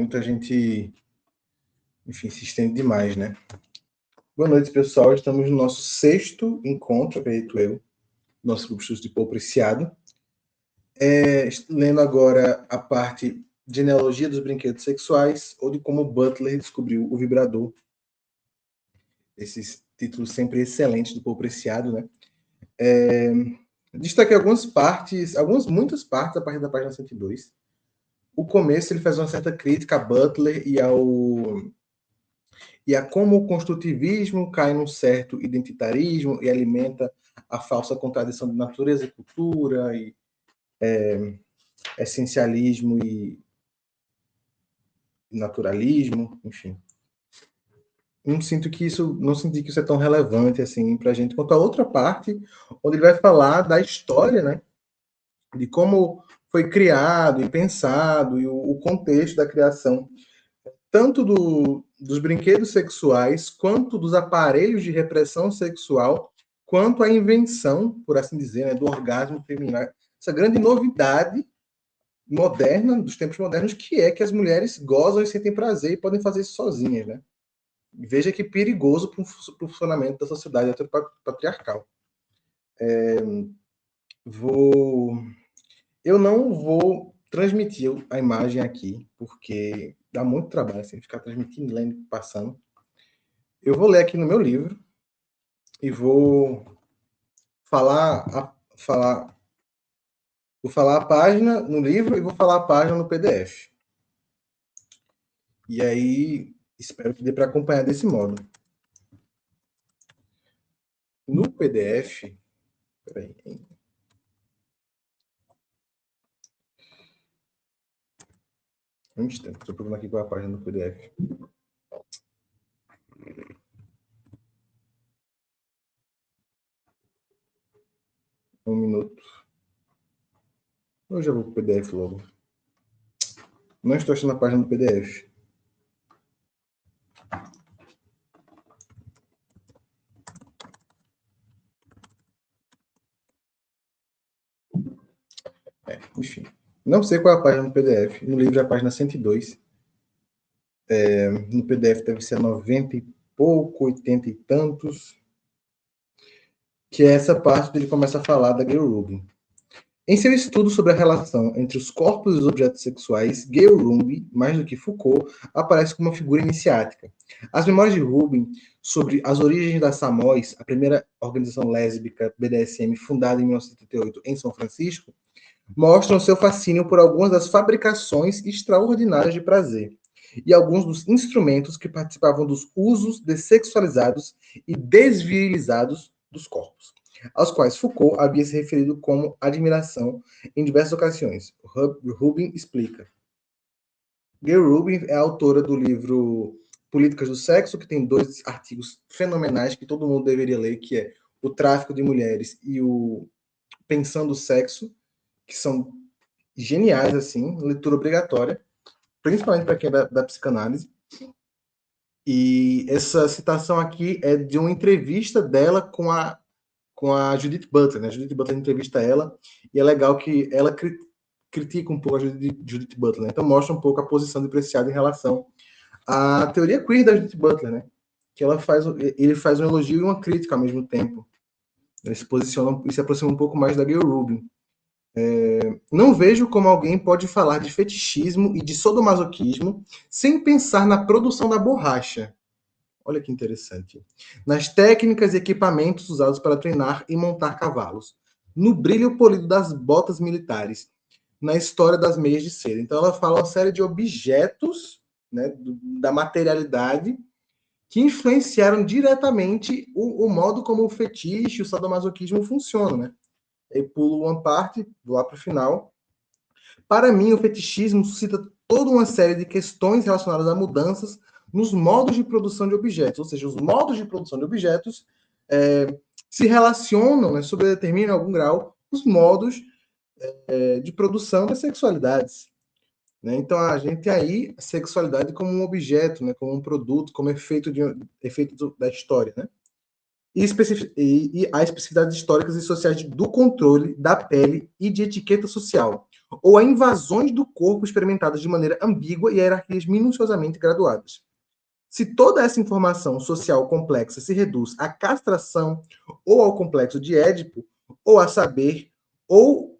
muito, a gente, enfim, se estende demais, né? Boa noite, pessoal. Estamos no nosso 6º encontro, acredito eu, nosso grupo de Paul Preciado. Lendo agora a parte Genealogia dos Brinquedos Sexuais, ou de como Butler descobriu o vibrador. Esses títulos sempre excelentes do Paul Preciado, né? Destaquei algumas partes, muitas partes a partir da página 102. O começo ele faz uma certa crítica a Butler e a como o construtivismo cai num certo identitarismo e alimenta a falsa contradição de natureza e cultura, e essencialismo e naturalismo, enfim. Não senti que isso é tão relevante assim para a gente quanto a outra parte, onde ele vai falar da história, né? De como foi criado e pensado, e o contexto da criação, tanto dos brinquedos sexuais, quanto dos aparelhos de repressão sexual, quanto a invenção, por assim dizer, né, do orgasmo feminino. Essa grande novidade moderna, dos tempos modernos, que é que as mulheres gozam e sentem prazer e podem fazer isso sozinhas, né? Veja que perigoso para o funcionamento da sociedade patriarcal. Eu não vou transmitir a imagem aqui, porque dá muito trabalho assim, ficar transmitindo, lendo, passando. Eu vou ler aqui no meu livro e vou vou falar a página no livro e vou falar a página no PDF. E aí, espero que dê para acompanhar desse modo. No PDF, peraí. Um instante, estou procurando aqui qual é a página do PDF. Um minuto. Eu já vou para o PDF logo. Não estou achando a página do PDF. Enfim. Não sei qual é a página do PDF. No livro é a página 102. No PDF deve ser 90 e pouco, 80 e tantos. Que é essa parte onde ele começa a falar da Gayle Rubin. Em seu estudo sobre a relação entre os corpos e os objetos sexuais, Gayle Rubin, mais do que Foucault, aparece como uma figura iniciática. As memórias de Rubin sobre as origens da Samois, a primeira organização lésbica BDSM fundada em 1978 em São Francisco, mostram seu fascínio por algumas das fabricações extraordinárias de prazer e alguns dos instrumentos que participavam dos usos dessexualizados e desvirilizados dos corpos, aos quais Foucault havia se referido como admiração em diversas ocasiões. Rubin explica. Gayle Rubin é a autora do livro Políticas do Sexo, que tem 2 artigos fenomenais que todo mundo deveria ler, que é O Tráfico de Mulheres e o Pensando o Sexo, que são geniais, assim, leitura obrigatória, principalmente para quem é da psicanálise. E essa citação aqui é de uma entrevista dela com a Judith Butler, né? A Judith Butler entrevista ela, e é legal que ela critica um pouco a Judith Butler, né? Então mostra um pouco a posição de Preciado em relação à teoria queer da Judith Butler, né? Que ele faz um elogio e uma crítica ao mesmo tempo. Ele se posiciona e se aproxima um pouco mais da Gayle Rubin. Não vejo como alguém pode falar de fetichismo e de sadomasoquismo sem pensar na produção da borracha. Olha que interessante. Nas técnicas e equipamentos usados para treinar e montar cavalos. No brilho polido das botas militares. Na história das meias de seda. Então ela fala uma série de objetos, né, da materialidade que influenciaram diretamente o modo como o fetiche, o sadomasoquismo funcionam, né? Eu pulo uma parte, vou lá para o final. Para mim, o fetichismo suscita toda uma série de questões relacionadas a mudanças nos modos de produção de objetos, ou seja, os modos de produção de objetos se relacionam, né, sobredeterminam em algum grau os modos de produção das sexualidades. Né? Então, a gente tem aí a sexualidade como um objeto, né, como um produto, como efeito da história, né? E há especificidades históricas e sociais do controle da pele e de etiqueta social. ou a invasões do corpo experimentadas de maneira ambígua e a hierarquias minuciosamente graduadas. Se toda essa informação social complexa se reduz à castração ou ao complexo de Édipo, ou a saber, ou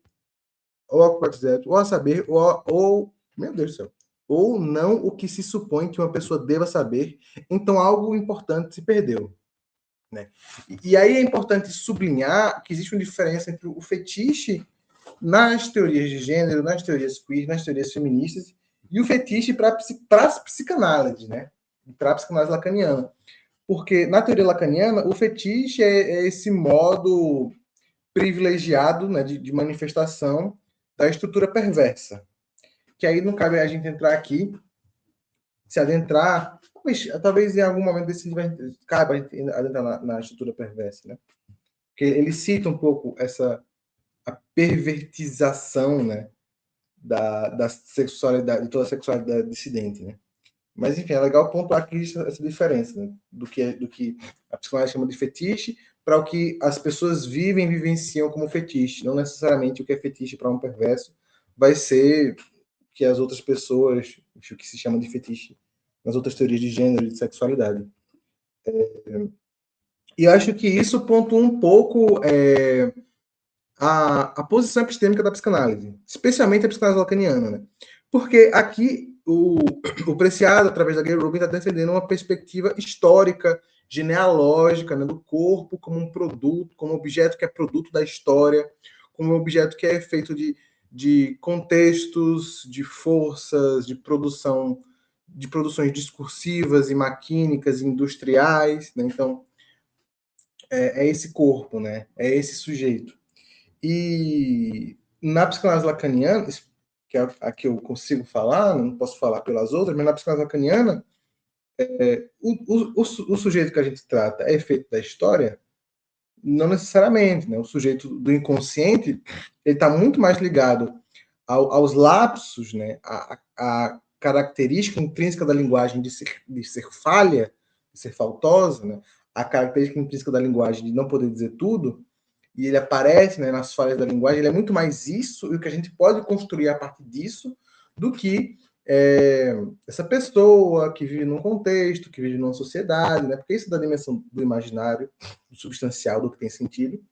a saber, meu Deus do céu, ou não o que se supõe que uma pessoa deva saber, então algo importante se perdeu. Né? E aí é importante sublinhar que existe uma diferença entre o fetiche nas teorias de gênero, nas teorias queer, nas teorias feministas, e o fetiche para a psicanálise, né? Para a psicanálise lacaniana. Porque na teoria lacaniana, o fetiche é esse modo privilegiado, né, de manifestação da estrutura perversa. Que aí não cabe a gente entrar aqui, se adentrar, talvez em algum momento desse cabe a gente adentrar na estrutura perversa, né? Porque ele cita um pouco a pervertização, né, da sexualidade, de toda a sexualidade dissidente, né? Mas, enfim, é legal pontuar aqui essa diferença, né? do que a psicanálise chama de fetiche para o que as pessoas vivem e vivenciam como fetiche. Não necessariamente o que é fetiche para um perverso vai ser que as outras pessoas, o que se chama de fetiche nas outras teorias de gênero e de sexualidade. E acho que isso pontua um pouco a posição epistêmica da psicanálise, especialmente a psicanálise lacaniana, né? Porque aqui o Preciado, através da Gay Rubin, está defendendo uma perspectiva histórica, genealógica, né, do corpo como um produto, como um objeto que é produto da história, como um objeto que é feito de contextos, de forças, de produções discursivas e maquínicas, e industriais, né? Então, é esse corpo, né? É esse sujeito. E na psicanálise lacaniana, que é a que eu consigo falar, não posso falar pelas outras, mas na psicanálise lacaniana, o sujeito que a gente trata é efeito da história? Não necessariamente, né? O sujeito do inconsciente, ele está muito mais ligado aos lapsos, né? A característica intrínseca da linguagem de ser falha, de ser faltosa, né? A característica intrínseca da linguagem de não poder dizer tudo, e ele aparece, né, nas falhas da linguagem, ele é muito mais isso, e o que a gente pode construir a partir disso, do que essa pessoa que vive num contexto, que vive numa sociedade, né? Porque isso é da dimensão do imaginário, do substancial, do que tem sentido.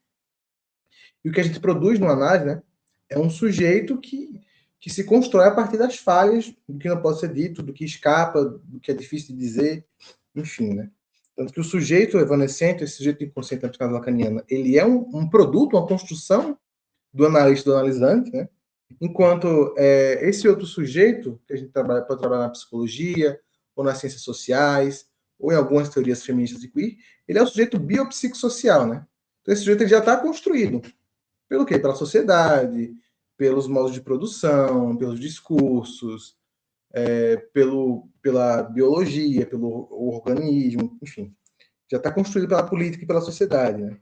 E o que a gente produz numa análise, né, é um sujeito que se constrói a partir das falhas, do que não pode ser dito, do que escapa, do que é difícil de dizer, enfim, né? Tanto que o sujeito evanescente, esse sujeito inconsciente da psicanálise lacaniana, ele é um produto, uma construção do analista, do analisante, né? Enquanto esse outro sujeito, que a gente pode trabalhar na psicologia, ou nas ciências sociais, ou em algumas teorias feministas e queer, ele é o sujeito biopsicossocial, né? Então esse sujeito ele já está construído. Pelo quê? Pela sociedade, pelos modos de produção, pelos discursos, pela biologia, pelo organismo, enfim. Já está construído pela política e pela sociedade, né?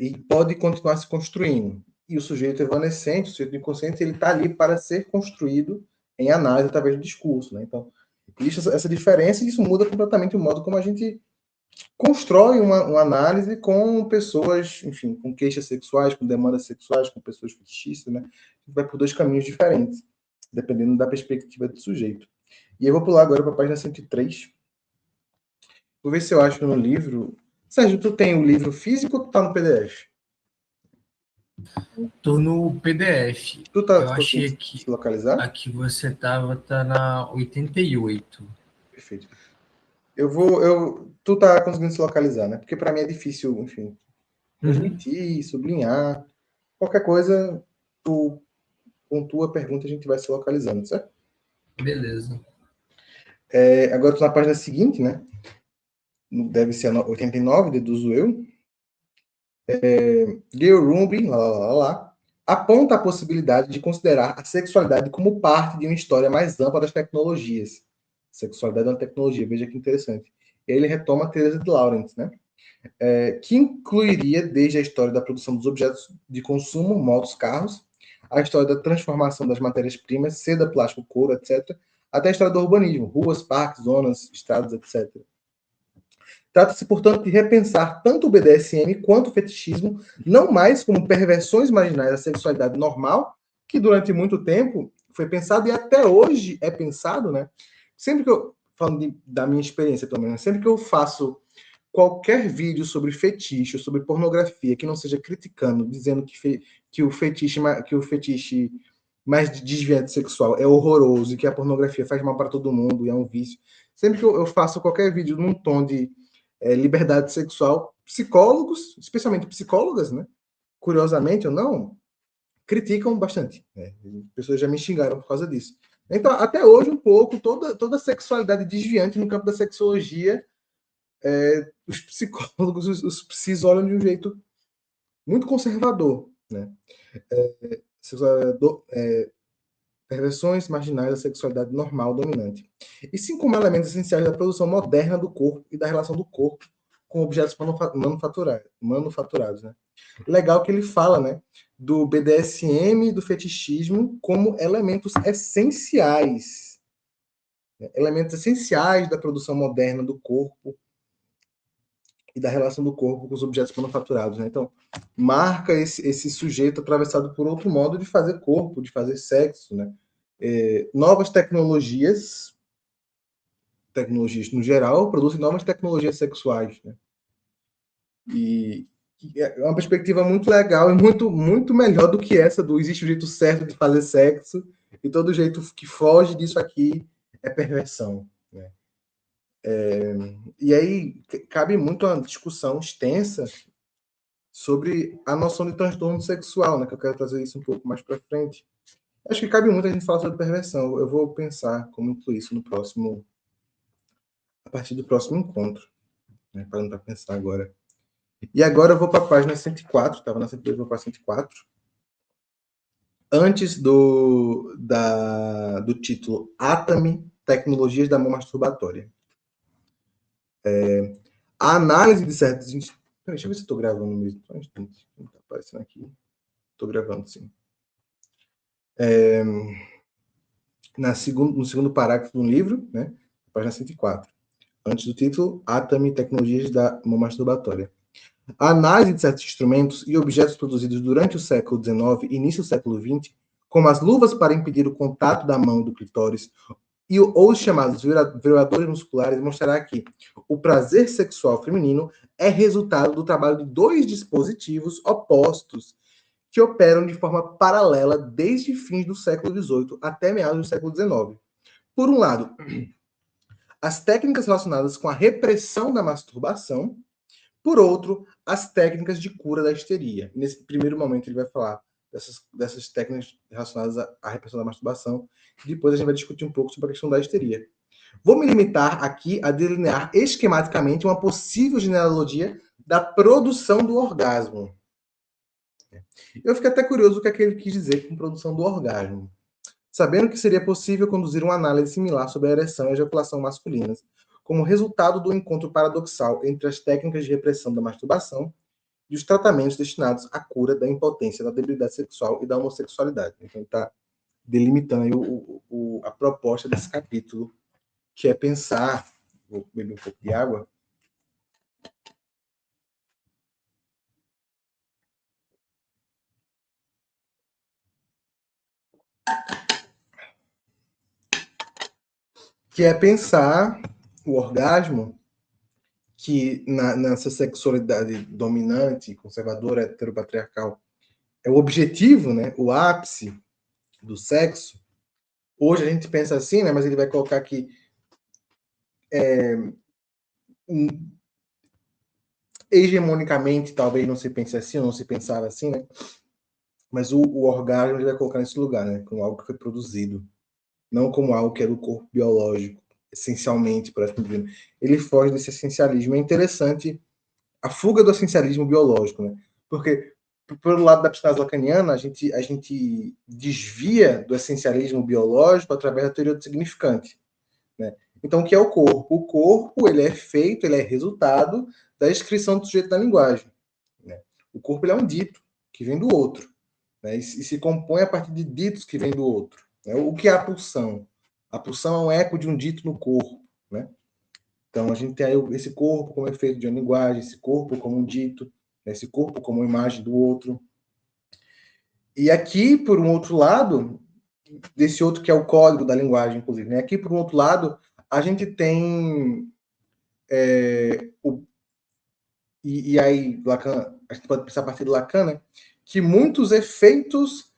E pode continuar se construindo. E o sujeito evanescente, o sujeito inconsciente, ele está ali para ser construído em análise através do discurso, né? Então, existe essa diferença e isso muda completamente o modo como a gente constrói uma análise com pessoas, enfim, com queixas sexuais, com demandas sexuais, com pessoas fetichistas, né? Vai por dois caminhos diferentes, dependendo da perspectiva do sujeito. E eu vou pular agora para a página 103. Vou ver se eu acho no livro. Sérgio, tu tem o livro físico ou tu tá no PDF? Tô no PDF. Tu tá Eu achei aqui se localizar? Aqui você tá na 88. Perfeito. Tu tá conseguindo se localizar, né? Porque para mim é difícil, enfim, transmitir, sublinhar. Qualquer coisa, tu pontua a pergunta, a gente vai se localizando, certo? Beleza. Agora tu na página seguinte, né? Deve ser a 89, deduzo eu. Gayle Rubin, aponta a possibilidade de considerar a sexualidade como parte de uma história mais ampla das tecnologias. Sexualidade é uma tecnologia, veja que interessante. Ele retoma a Teresa de Laurent, né? Que incluiria desde a história da produção dos objetos de consumo, motos, carros, a história da transformação das matérias-primas, seda, plástico, couro, etc., até a história do urbanismo, ruas, parques, zonas, estradas, etc. Trata-se, portanto, de repensar tanto o BDSM quanto o fetichismo, não mais como perversões marginais da sexualidade normal, que durante muito tempo foi pensado e até hoje é pensado, né? Sempre que eu, falando da minha experiência também, né? Sempre que eu faço qualquer vídeo sobre fetiche, sobre pornografia, que não seja criticando, dizendo que o fetiche mais desviante sexual é horroroso e que a pornografia faz mal para todo mundo e é um vício. Sempre que eu faço qualquer vídeo num tom de liberdade sexual, psicólogos, especialmente psicólogas, né? Curiosamente ou não, criticam bastante. Né? Pessoas já me xingaram por causa disso. Então, até hoje, um pouco, toda a sexualidade desviante no campo da sexologia, os psicólogos, os psis olham de um jeito muito conservador. Né? Perversões marginais da sexualidade normal dominante. E sim como elementos essenciais da produção moderna do corpo e da relação do corpo com objetos manufaturados. Né? Legal que ele fala, né, do BDSM e do fetichismo como elementos essenciais. Né? Elementos essenciais da produção moderna do corpo e da relação do corpo com os objetos manufaturados. Né? Então, marca esse sujeito atravessado por outro modo de fazer corpo, de fazer sexo. Né? Novas tecnologias no geral, produzem novas tecnologias sexuais. Né? E é uma perspectiva muito legal e muito melhor do que essa do existe o jeito certo de fazer sexo e todo jeito que foge disso aqui é perversão. Né? E aí cabe muito uma discussão extensa sobre a noção de transtorno sexual, né? Que eu quero trazer isso um pouco mais para frente. Acho que cabe muito a gente falar sobre perversão. Eu vou pensar como incluir isso a partir do próximo encontro, né? Para não estar pensar agora. E agora eu vou para a página 104, estava na 102, vou para a 104. Antes do título Atami, Tecnologias da Mão Masturbatória. A análise de certos... Peraí, deixa eu ver se estou gravando mesmo. Só um instante. Não está aparecendo aqui. Estou gravando, sim. No segundo parágrafo do livro, né? Página 104. Antes do título, Atami, Tecnologias da Mão Masturbatória. A análise de certos instrumentos e objetos produzidos durante o século XIX e início do século XX, como as luvas para impedir o contato da mão do clitóris ou os chamados vibradores musculares, mostrará que o prazer sexual feminino é resultado do trabalho de dois dispositivos opostos que operam de forma paralela desde fins do século XVIII até meados do século XIX. Por um lado, as técnicas relacionadas com a repressão da masturbação, por outro, as técnicas de cura da histeria. Nesse primeiro momento, ele vai falar dessas técnicas relacionadas à repressão da masturbação. Depois a gente vai discutir um pouco sobre a questão da histeria. Vou me limitar aqui a delinear esquematicamente uma possível genealogia da produção do orgasmo. Eu fiquei até curioso o que é que ele quis dizer com produção do orgasmo. Sabendo que seria possível conduzir uma análise similar sobre a ereção e a ejaculação masculinas, como resultado do encontro paradoxal entre as técnicas de repressão da masturbação e os tratamentos destinados à cura da impotência, da debilidade sexual e da homossexualidade. Então, ele está delimitando aí a proposta desse capítulo, que é pensar... Vou beber um pouco de água. Que é pensar o orgasmo que nessa sexualidade dominante, conservadora, heteropatriarcal, é o objetivo, né? O ápice do sexo. Hoje a gente pensa assim, né? Mas ele vai colocar que hegemonicamente talvez não se pense assim, ou não se pensava assim, né? Mas o orgasmo ele vai colocar nesse lugar, né? Como algo que foi produzido, não como algo que é do corpo biológico, essencialmente, por assim dizer. Ele foge desse essencialismo. É interessante a fuga do essencialismo biológico, né? Porque pelo lado da psicanálise lacaniana, a gente desvia do essencialismo biológico através da teoria do significante, né? Então, o que é o corpo? O corpo ele é feito, ele é resultado da descrição do sujeito da linguagem, né? O corpo ele é um dito que vem do outro, né? E se compõe a partir de ditos que vêm do outro, né? O que é a pulsão? A pulsão é um eco de um dito no corpo, né? Então, a gente tem aí esse corpo como efeito de uma linguagem, esse corpo como um dito, esse corpo como imagem do outro. E aqui, por um outro lado, desse outro que é o código da linguagem, inclusive, né? Aqui, por um outro lado, a gente tem e aí Lacan, a gente pode pensar a partir de Lacan, né? Que muitos efeitos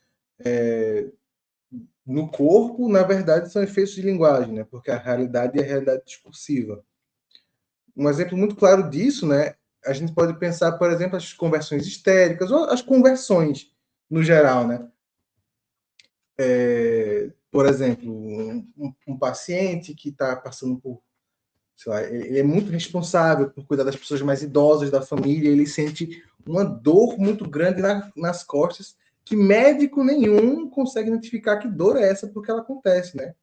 no corpo, na verdade, são efeitos de linguagem, né? Porque a realidade é a realidade discursiva. Um exemplo muito claro disso, né? A gente pode pensar, por exemplo, as conversões histéricas, ou as conversões no geral, né? Por exemplo, um paciente que está passando por, sei lá, ele é muito responsável por cuidar das pessoas mais idosas da família, ele sente uma dor muito grande nas costas, que médico nenhum consegue identificar que dor é essa, porque ela acontece, né?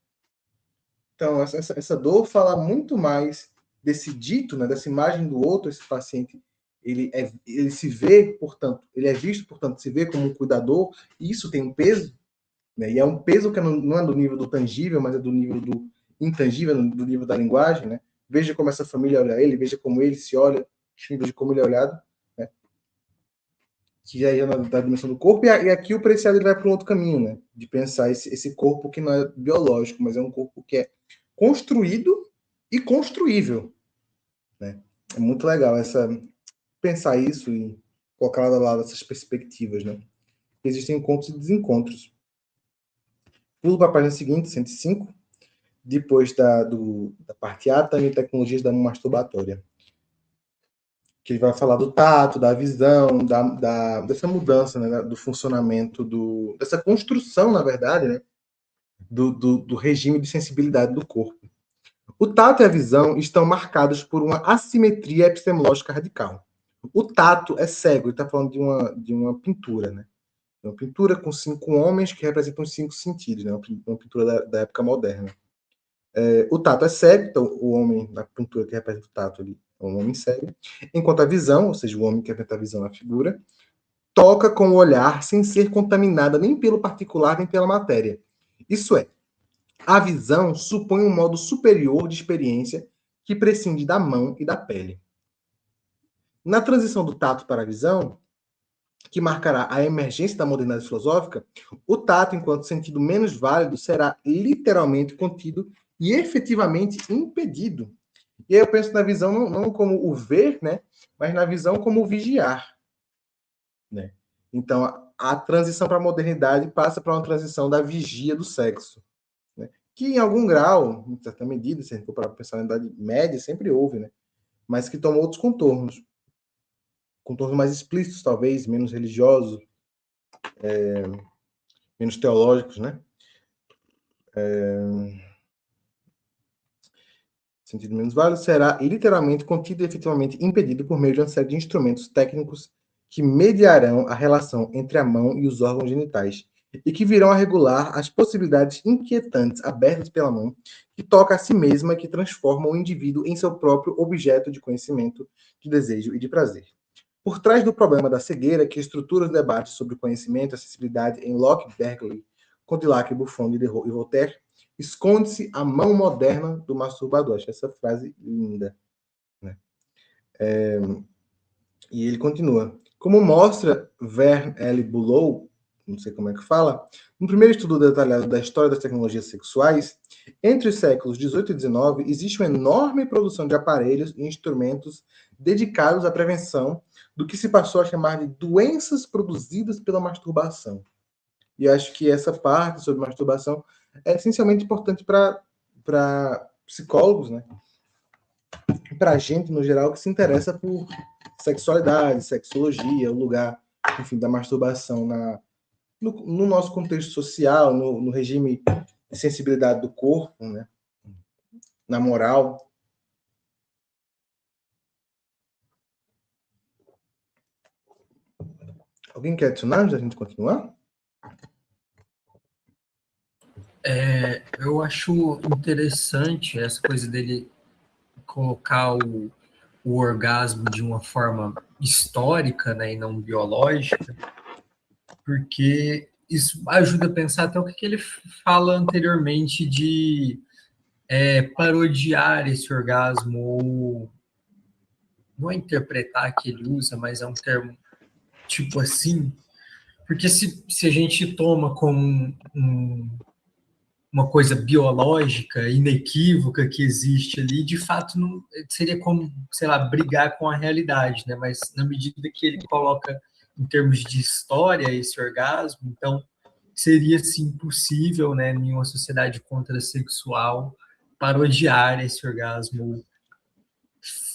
Então, essa dor fala muito mais desse dito, né, dessa imagem do outro, esse paciente, ele se vê, portanto, ele é visto, portanto, se vê como um cuidador, e isso tem um peso, né, e é um peso que não é do nível do tangível, mas é do nível do intangível, do nível da linguagem, né? Veja como essa família olha ele, veja como ele se olha, veja como ele é olhado, né? Que já é da dimensão do corpo, e aqui o Preciado ele vai para um outro caminho, né? De pensar esse corpo que não é biológico, mas é um corpo que é construído e construível, né? É muito legal pensar isso e colocar lado a lado essas perspectivas, né? Existem encontros e desencontros. Pulo para a página seguinte, 105, depois da parte A, também tecnologias da masturbatória. Que ele vai falar do tato, da visão, dessa mudança, né, do funcionamento, dessa construção, na verdade, né, do regime de sensibilidade do corpo. O tato e a visão estão marcados por uma assimetria epistemológica radical. O tato é cego, ele está falando de uma pintura, né? Uma pintura com 5 homens que representam os 5 sentidos, né? Uma pintura da época moderna. O tato é cego, então o homem na pintura que representa o tato ali é um homem cego, enquanto a visão, ou seja, o homem que representa a visão na figura, toca com o olhar sem ser contaminada nem pelo particular nem pela matéria. Isso é, a visão supõe um modo superior de experiência que prescinde da mão e da pele. Na transição do tato para a visão, que marcará a emergência da modernidade filosófica, o tato, enquanto sentido menos válido, será literalmente contido e efetivamente impedido. E aí eu penso na visão não como o ver, né, mas na visão como o vigiar, né? Então, a transição para a modernidade passa para uma transição da vigia do sexo, né? Que em algum grau, em certa medida, se a gente for para pensar na Idade Média, sempre houve, né? Mas que tomou outros contornos mais explícitos, talvez, menos religiosos, menos teológicos, né? Sentido menos válido, será literalmente contido e efetivamente impedido por meio de uma série de instrumentos técnicos que mediarão a relação entre a mão e os órgãos genitais e que virão a regular as possibilidades inquietantes abertas pela mão, que toca a si mesma e que transforma o indivíduo em seu próprio objeto de conhecimento, de desejo e de prazer. Por trás do problema da cegueira, que estrutura os debates sobre conhecimento e acessibilidade em Locke, Berkeley, Condillac, Buffon, Diderot e Voltaire, esconde-se a mão moderna do masturbador. Acho essa frase linda, né? E ele continua. Como mostra Vern L. Bulow, não sei como é que fala, no primeiro estudo detalhado da história das tecnologias sexuais, entre os séculos 18 e 19, existe uma enorme produção de aparelhos e instrumentos dedicados à prevenção do que se passou a chamar de doenças produzidas pela masturbação. E acho que essa parte sobre masturbação é essencialmente importante para psicólogos, né? Para a gente, no geral, que se interessa por sexualidade, sexologia, o lugar, enfim, da masturbação no nosso contexto social, no regime de sensibilidade do corpo, né? Na moral. Alguém quer adicionar antes da gente continuar? Eu acho interessante essa coisa dele colocar o orgasmo de uma forma histórica, né, e não biológica, porque isso ajuda a pensar até o que ele fala anteriormente de parodiar esse orgasmo, ou não é interpretar que ele usa, mas é um termo tipo assim, Porque se a gente toma como uma coisa biológica, inequívoca que existe ali, de fato não seria como, sei lá, brigar com a realidade, né? Mas na medida que ele coloca em termos de história esse orgasmo, então seria sim possível, né, em uma sociedade contrassexual, parodiar esse orgasmo,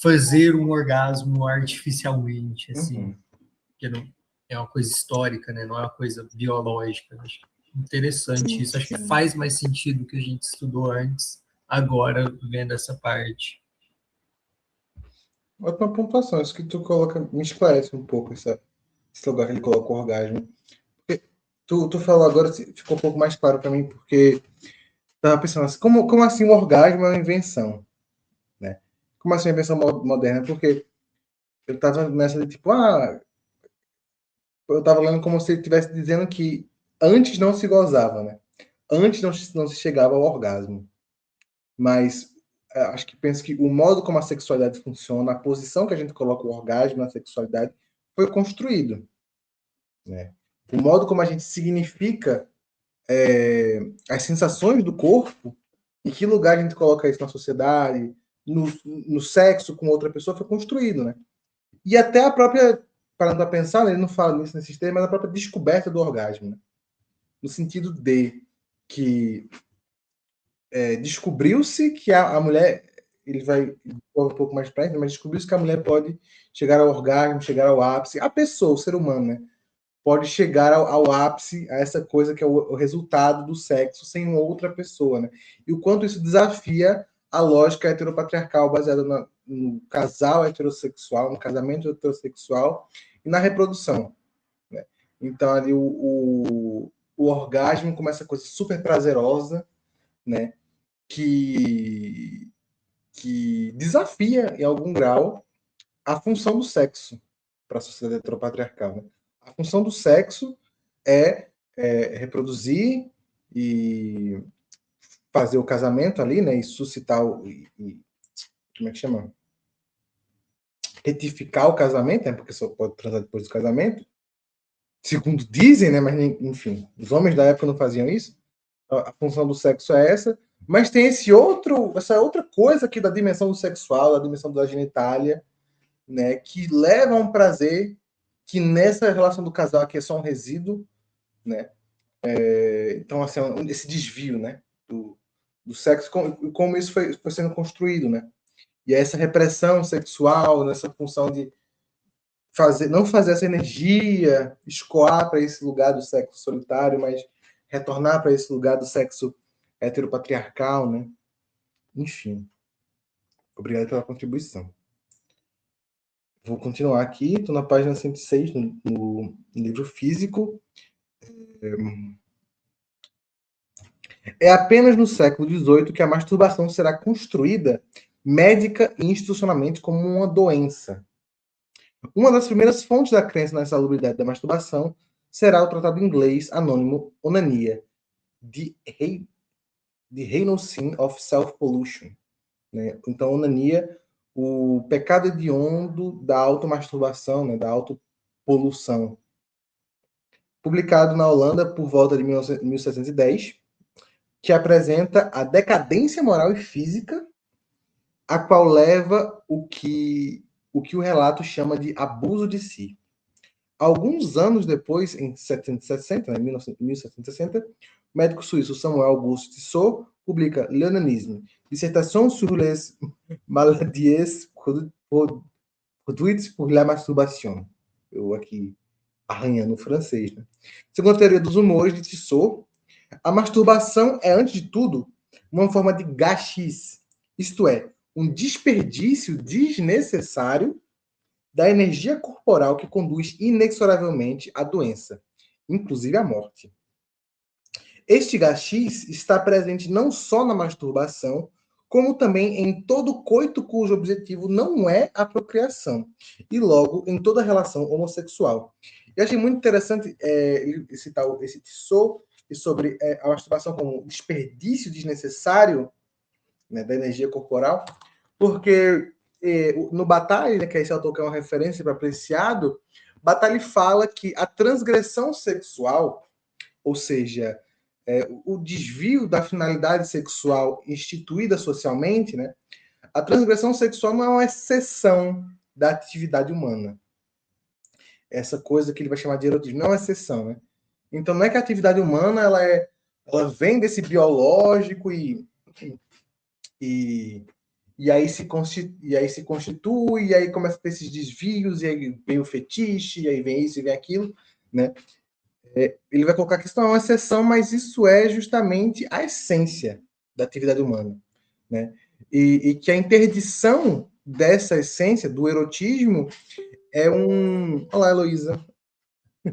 fazer um orgasmo artificialmente, assim, que não é uma coisa histórica, né? Não é uma coisa biológica. Acho interessante isso. Acho que faz mais sentido o que a gente estudou antes, agora vendo essa parte. Ótima pontuação, isso que tu coloca, me esclarece um pouco esse lugar que ele coloca o orgasmo. Porque tu falou agora, ficou um pouco mais claro para mim, porque tava pensando assim, como assim o orgasmo é uma invenção, né? Como assim uma invenção moderna? Porque eu tava nessa de tipo, eu tava lendo como se ele estivesse dizendo que antes não se gozava, né? Antes não se chegava ao orgasmo. Mas acho que penso que o modo como a sexualidade funciona, a posição que a gente coloca o orgasmo na sexualidade, foi construído, né? O modo como a gente significa as sensações do corpo, em que lugar a gente coloca isso na sociedade, no sexo com outra pessoa, foi construído, né? E até a própria, parando para pensar, né, ele não fala nisso nesses termos, mas a própria descoberta do orgasmo, né? No sentido de que descobriu-se que a mulher, ele vai um pouco mais para frente, mas descobriu-se que a mulher pode chegar ao orgasmo, chegar ao ápice, a pessoa, o ser humano, né? Pode chegar ao ápice, a essa coisa que é o resultado do sexo sem outra pessoa, né? E o quanto isso desafia a lógica heteropatriarcal baseada no casal heterossexual, no casamento heterossexual e na reprodução, né? Então ali o orgasmo como essa coisa super prazerosa, né? Que desafia, em algum grau, a função do sexo para a sociedade heteropatriarcal. Né? A função do sexo é reproduzir e fazer o casamento ali, né? E suscitar como é que chama? Retificar o casamento, né? Porque só pode transar depois do casamento. Segundo dizem, né? Mas enfim, os homens da época não faziam isso. A função do sexo é essa, mas tem essa outra coisa aqui da dimensão do sexual, da dimensão da genitália, né, que leva a um prazer que nessa relação do casal aqui é só um resíduo, né? Então, assim, esse desvio, né, do sexo, como isso foi sendo construído, né? E essa repressão sexual, nessa função de não fazer essa energia escoar para esse lugar do sexo solitário, mas retornar para esse lugar do sexo heteropatriarcal, né? Enfim, obrigado pela contribuição. Vou continuar aqui, estou na página 106, no livro físico. É apenas no século XVIII que a masturbação será construída médica e institucionalmente como uma doença. Uma das primeiras fontes da crença na insalubridade da masturbação será o tratado inglês anônimo Onania, The Renal Sin of Self-Pollution. Né? Então, onania, o pecado hediondo da automasturbação, né? Da autopoluição. Publicado na Holanda por volta de 1710, que apresenta a decadência moral e física, a qual leva o relato chama de abuso de si. Alguns anos depois, em 1760, né, 1760, o médico suíço Samuel Auguste Tissot publica L'Onanisme, dissertation sur les maladies produites por la masturbation. Eu aqui arranhando o francês. Né? Segundo a teoria dos humores de Tissot, a masturbação é, antes de tudo, uma forma de gachis, isto é, um desperdício desnecessário da energia corporal que conduz inexoravelmente à doença, inclusive à morte. Este gachis está presente não só na masturbação, como também em todo coito cujo objetivo não é a procriação, e logo em toda relação homossexual. Eu achei muito interessante citar esse Tissot sobre a masturbação como desperdício desnecessário, né, da energia corporal, porque no Bataille, né, que é esse autor que é uma referência para Preciado, Bataille fala que a transgressão sexual, ou seja, o desvio da finalidade sexual instituída socialmente, né? A transgressão sexual não é uma exceção da atividade humana. Essa coisa que ele vai chamar de erotismo não é uma exceção, né? Então não é que a atividade humana ela vem desse biológico e aí se constitui, e aí começa a ter esses desvios, e aí vem o fetiche, e aí vem isso e vem aquilo, né? Ele vai colocar que isso não é uma exceção, mas isso é justamente a essência da atividade humana, né? E que a interdição dessa essência, do erotismo, é um... Olá, Heloísa.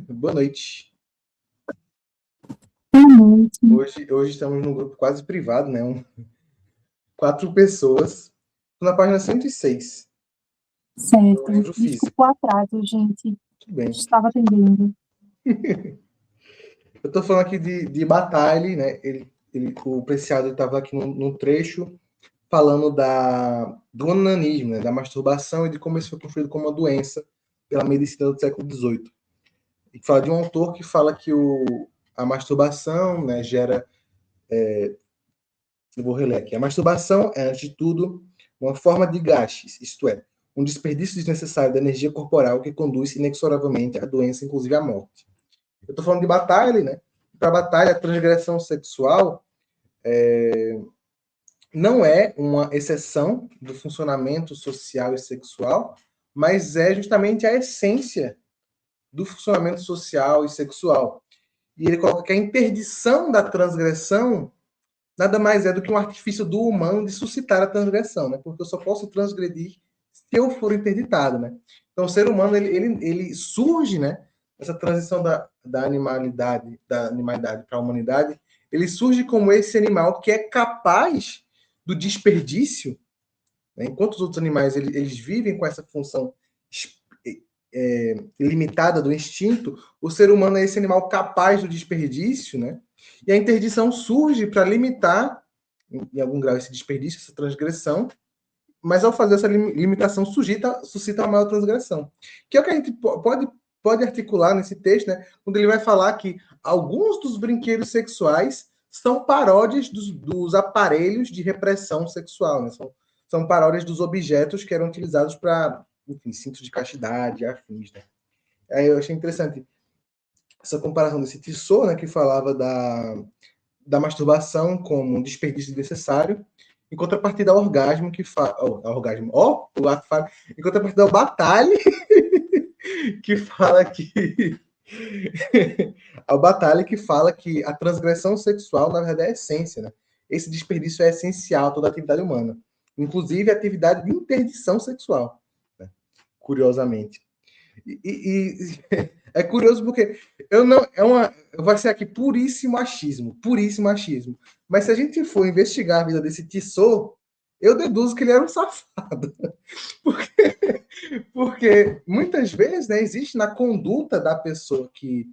Boa noite. Boa noite. Hoje estamos num grupo quase privado, né? 4 pessoas. Estou na página 106. Certo. Desculpa o atraso, gente. Tudo bem. Estava atendendo. Eu estou falando aqui de Bataille, né? O Preciado estava aqui num trecho falando do onanismo, né? Da masturbação e de como isso foi construído como uma doença pela medicina do século XVIII. E fala de um autor que fala que a masturbação, né, gera... eu vou reler aqui. A masturbação é, antes de tudo, uma forma de gastes, isto é, um desperdício desnecessário da energia corporal que conduz inexoravelmente à doença, inclusive à morte. Eu estou falando de Bataille, né? Para Bataille, a transgressão sexual não é uma exceção do funcionamento social e sexual, mas é justamente a essência do funcionamento social e sexual. E ele coloca que a interdição da transgressão nada mais é do que um artifício do humano de suscitar a transgressão, né? Porque eu só posso transgredir se eu for interditado, né? Então, o ser humano, ele surge, né? Essa transição da animalidade para a humanidade, ele surge como esse animal que é capaz do desperdício, né? Enquanto os outros animais, eles vivem com essa função limitada do instinto, o ser humano é esse animal capaz do desperdício, né? E a interdição surge para limitar, em algum grau, esse desperdício, essa transgressão, mas ao fazer essa limitação suscita uma maior transgressão. Que é o que a gente pode articular nesse texto, né? Quando ele vai falar que alguns dos brinquedos sexuais são paródias dos aparelhos de repressão sexual, né? São paródias dos objetos que eram utilizados para, enfim, cintos de castidade, afins, né? Aí eu achei interessante essa comparação desse Tissot, né, que falava da masturbação como um desperdício necessário, em contrapartida ao orgasmo, o ato falho, em contrapartida ao Bataille, que fala que ao Bataille que fala que a transgressão sexual, na verdade, é a essência, né? Esse desperdício é essencial a toda a atividade humana, inclusive a atividade de interdição sexual, né? Curiosamente. E é curioso porque vai ser aqui puríssimo achismo. Mas se a gente for investigar a vida desse Tissot, eu deduzo que ele era um safado. Porque muitas vezes, né, existe na conduta da pessoa que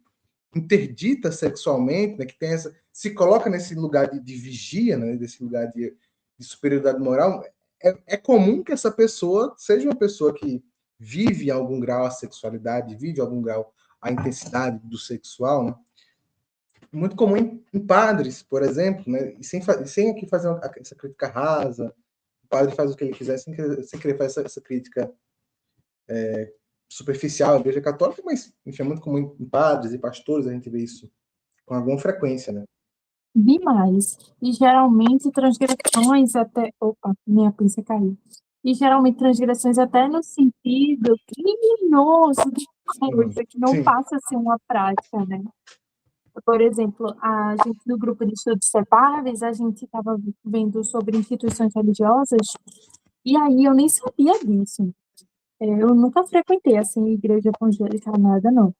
interdita sexualmente, né, que tem se coloca nesse lugar de vigia, né, desse lugar de superioridade moral, é comum que essa pessoa seja uma pessoa que vive em algum grau a sexualidade, vive em algum grau a intensidade do sexual, né? Muito comum em padres, por exemplo, né? E sem aqui fazer essa crítica rasa, o padre faz o que ele quiser sem querer fazer essa crítica superficial à Igreja Católica, mas enfim, é muito comum em padres e pastores a gente vê isso com alguma frequência, né? Demais. E geralmente transgressões até. Opa, minha pinça caiu. E geralmente transgressões até no sentido criminoso de coisa, que não Sim. passa a ser uma prática, né? Por exemplo, a gente no grupo de estudos separáveis, a gente estava vendo sobre instituições religiosas, e aí eu nem sabia disso. Eu nunca frequentei, assim, igreja evangélica, nada, não.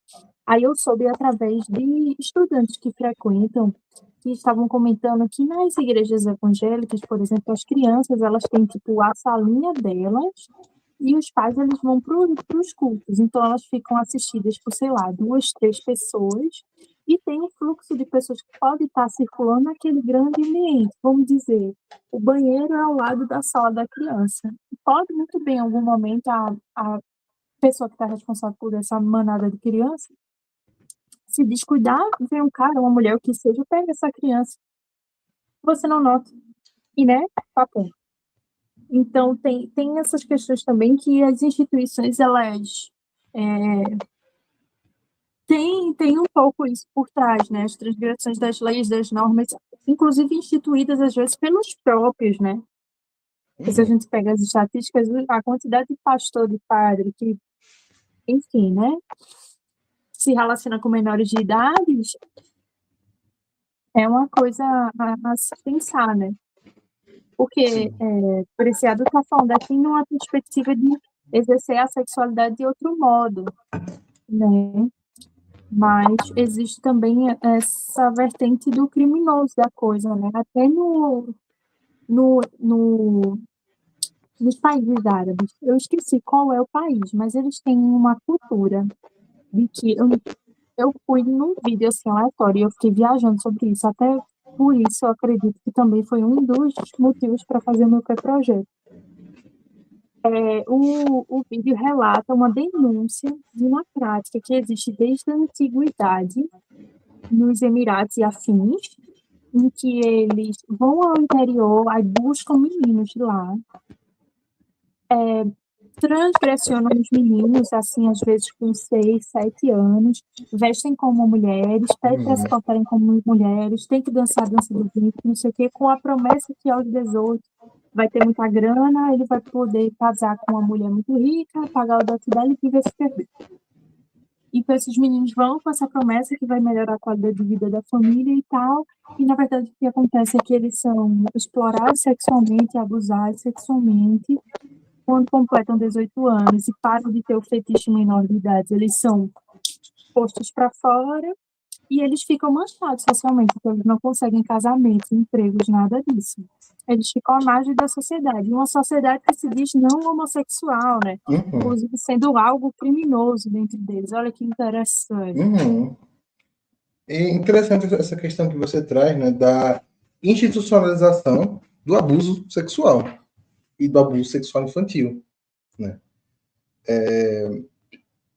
Aí eu soube através de estudantes que frequentam, que estavam comentando que nas igrejas evangélicas, por exemplo, as crianças, elas têm, tipo, a salinha delas, e os pais, eles vão para os cultos. Então, elas ficam assistidas por, sei lá, 2, 3 pessoas, e tem um fluxo de pessoas que pode estar circulando naquele grande ambiente. Vamos dizer, o banheiro é ao lado da sala da criança. Pode muito bem, em algum momento, a pessoa que está responsável por essa manada de criança, se descuidar, vem um cara, uma mulher, o que seja, pega essa criança. Você não nota. E, né, papo. Então, tem essas questões também que as instituições, elas tem um pouco isso por trás, né? As transgressões das leis, das normas, inclusive instituídas, às vezes, pelos próprios, né? Se a gente pega as estatísticas, a quantidade de pastor, de padre, que, enfim, né? Se relaciona com menores de idade, é uma coisa a se pensar, né? Porque Preciado está falando aqui numa perspectiva de exercer a sexualidade de outro modo, né? Mas existe também essa vertente do criminoso da coisa, né? Até nos países árabes. Eu esqueci qual é o país, mas eles têm uma cultura de que eu fui num vídeo assim aleatório e eu fiquei viajando sobre isso. Até por isso eu acredito que também foi um dos motivos para fazer o meu pré-projeto. O vídeo relata uma denúncia de uma prática que existe desde a antiguidade nos Emirados e afins, em que eles vão ao interior, aí buscam meninos de lá, transgressionam os meninos, assim, às vezes com 6, 7 anos, vestem como mulheres, pedem para se portarem como mulheres, tem que dançar a dança do ventre, não sei o quê, com a promessa que aos 18 vai ter muita grana, ele vai poder casar com uma mulher muito rica, pagar o dote dela e viver super bem. Então, esses meninos vão com essa promessa que vai melhorar a qualidade de vida da família e tal, e, na verdade, o que acontece é que eles são explorados sexualmente, abusados sexualmente, quando completam 18 anos e param de ter o fetiche menor de idade, eles são postos para fora e eles ficam manchados socialmente, então eles não conseguem casamentos, empregos, nada disso. Eles ficam à margem da sociedade. Uma sociedade que se diz não homossexual, né? Inclusive sendo algo criminoso dentro deles. Olha que interessante. E interessante essa questão que você traz, né, da institucionalização do abuso sexual e do abuso sexual infantil, né?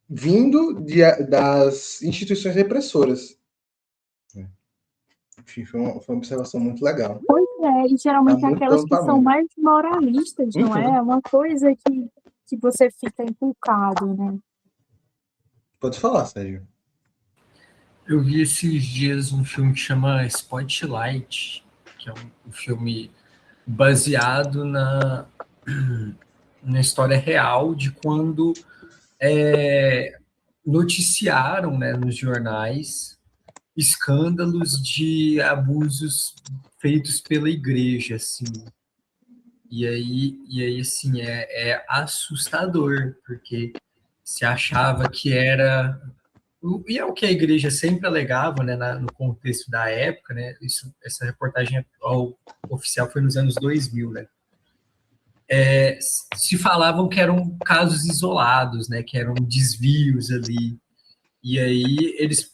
Vindo das instituições repressoras. Enfim, foi uma observação muito legal. Pois é, e geralmente aquelas que são mais moralistas, não é? É uma coisa que você fica inculcado, né? Pode falar, Sérgio. Eu vi esses dias um filme que chama Spotlight, que é um filme baseado na história real de quando noticiaram, né, nos jornais escândalos de abusos feitos pela igreja, assim. E aí assim, é assustador, porque se achava que era... E é o que a igreja sempre alegava, né, no contexto da época, né? Essa reportagem oficial foi nos anos 2000, né? Se falavam que eram casos isolados, né? Que eram desvios ali. E aí eles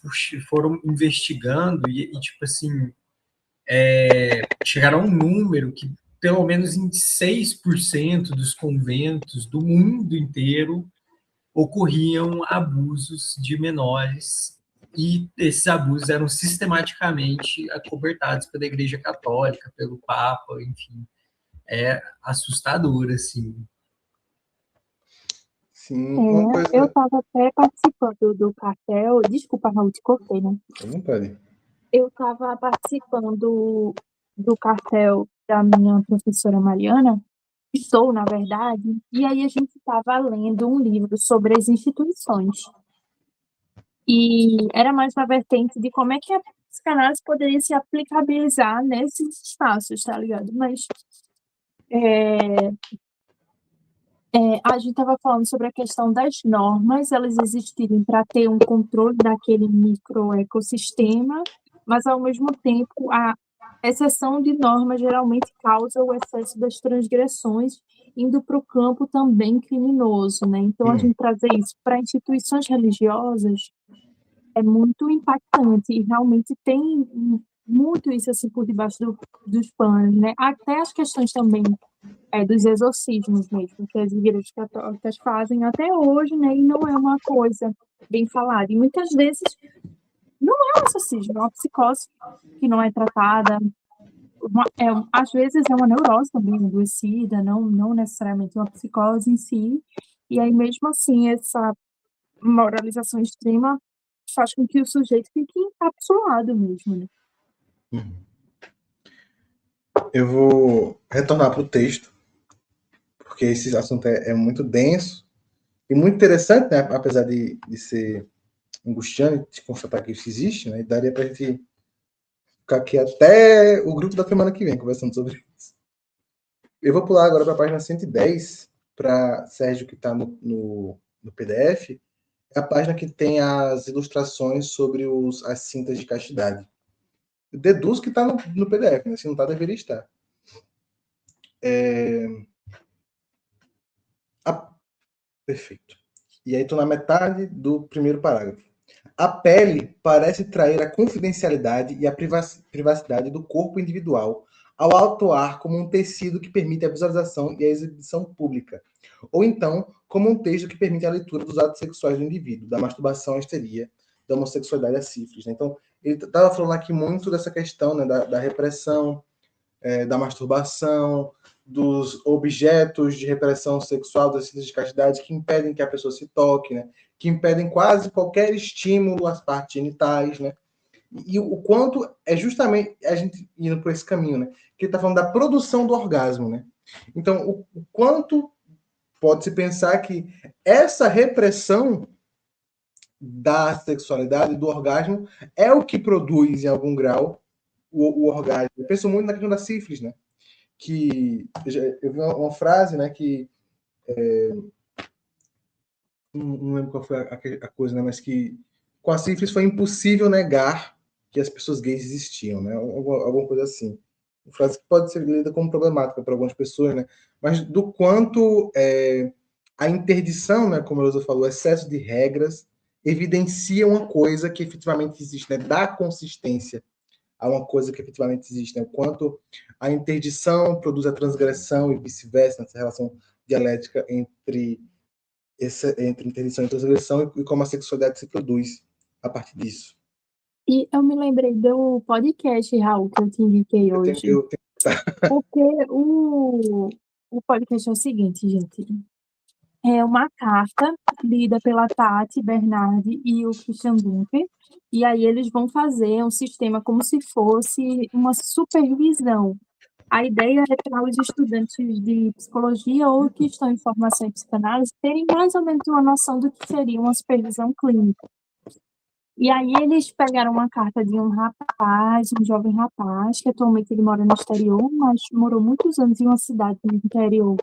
foram investigando e tipo assim, chegaram a um número que pelo menos em 6% dos conventos do mundo inteiro ocorriam abusos de menores, e esses abusos eram sistematicamente acobertados pela Igreja Católica, pelo Papa, enfim. É assustador, assim. Sim, uma coisa... Eu estava até participando do cartel, desculpa, Raul, te cortei, né? Não pode. Eu estava participando do cartel da minha professora Mariana, estou, na verdade, e aí a gente estava lendo um livro sobre as instituições. E era mais na vertente de como é que a psicanálise poderia se aplicabilizar nesses espaços, tá ligado? Mas a gente estava falando sobre a questão das normas, elas existirem para ter um controle daquele microecossistema, mas, ao mesmo tempo, a exceção de normas geralmente causa o excesso das transgressões, indo para o campo também criminoso, né? Então, a gente trazer isso para instituições religiosas é muito impactante, e realmente tem muito isso assim por debaixo dos panos, né? Até as questões também dos exorcismos mesmo, que as igrejas católicas fazem até hoje, né? E não é uma coisa bem falada. E muitas vezes não é um exorcismo, é uma psicose que não é tratada. Às vezes é uma neurose também adoecida, não necessariamente uma psicose em si. E aí, mesmo assim, essa moralização extrema faz com que o sujeito fique encapsulado mesmo, né? Eu vou retornar para o texto, porque esse assunto é muito denso e muito interessante, né? Apesar de ser angustiante de constatar que isso existe, né? E daria para a gente ficar aqui até o grupo da semana que vem conversando sobre isso. Eu vou pular agora para a página 110, para Sérgio, que está no PDF, é a página que tem as ilustrações sobre as cintas de castidade. Eu deduzo que está no PDF, né? Se não está, deveria estar. Perfeito. E aí estou na metade do primeiro parágrafo. A pele parece trair a confidencialidade e a privacidade do corpo individual ao atuar como um tecido que permite a visualização e a exibição pública, ou então como um texto que permite a leitura dos atos sexuais do indivíduo, da masturbação à histeria, da homossexualidade à sífilis. Né? Então, ele estava falando aqui muito dessa questão, né, da repressão, da masturbação, dos objetos de repressão sexual, das cintas de castidade que impedem que a pessoa se toque, né? Que impedem quase qualquer estímulo às partes genitais, né? E o quanto é justamente a gente indo por esse caminho, né? Que ele está falando da produção do orgasmo, né? Então, o quanto pode-se pensar que essa repressão da sexualidade, do orgasmo, é o que produz, em algum grau, o orgasmo. Eu penso muito na questão da sífilis, né? Que eu vi uma frase, né, que não lembro qual foi a coisa, né, mas que com a sífilis foi impossível negar que as pessoas gays existiam, né, alguma coisa assim. Uma frase que pode ser lida como problemática para algumas pessoas, né, mas do quanto a interdição, né, como a Elza falou, o excesso de regras evidencia uma coisa que efetivamente existe, né, dá consistência a uma coisa que efetivamente existe, né? O quanto a interdição produz a transgressão e vice-versa, nessa relação dialética entre interdição e transgressão e como a sexualidade se produz a partir disso. E eu me lembrei do podcast, Raul, que eu te indiquei hoje. Porque o podcast é o seguinte, gente. É uma carta lida pela Tati Bernardi e o Christian Dunker, e aí eles vão fazer um sistema como se fosse uma supervisão. A ideia é para os estudantes de psicologia ou que estão em formação em psicanálise terem mais ou menos uma noção do que seria uma supervisão clínica. E aí eles pegaram uma carta de um rapaz, um jovem rapaz, que atualmente ele mora no exterior, mas morou muitos anos em uma cidade no interior.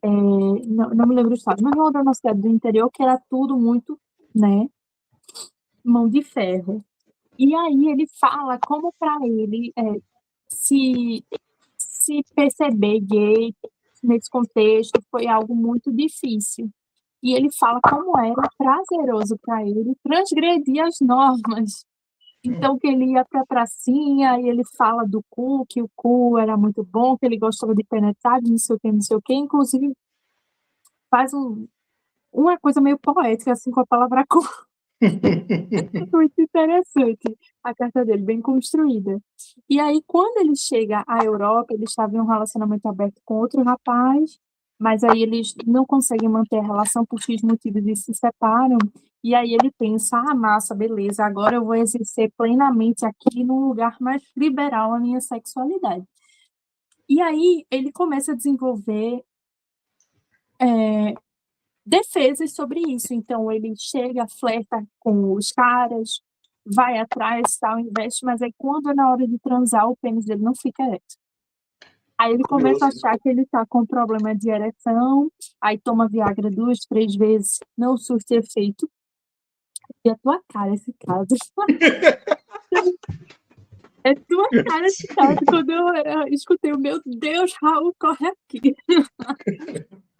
Não me lembro do estado, mas morou na cidade do interior, que era tudo muito, né, mão de ferro. E aí ele fala como para ele se perceber gay nesse contexto foi algo muito difícil. E ele fala como era prazeroso para ele transgredir as normas. Então, que ele ia para a pracinha e ele fala do cu, que o cu era muito bom, que ele gostava de penetrar, de não sei o que, não sei o que. Inclusive, faz uma coisa meio poética, assim, com a palavra cu. Muito interessante a carta dele, bem construída. E aí, quando ele chega à Europa, ele estava em um relacionamento aberto com outro rapaz, mas aí eles não conseguem manter a relação por X motivos e se separam. E aí ele pensa, massa, beleza, agora eu vou exercer plenamente aqui num lugar mais liberal a minha sexualidade. E aí ele começa a desenvolver defesas sobre isso. Então, ele chega, flerta com os caras, vai atrás, tal, investe, mas aí quando é na hora de transar, o pênis dele não fica ereto. Aí ele começa a achar que ele tá com problema de ereção, aí toma Viagra 2, 3 vezes, não surte efeito. E a tua cara esse caso. É tua cara esse caso. Quando eu escutei o meu Deus, Raul, corre aqui.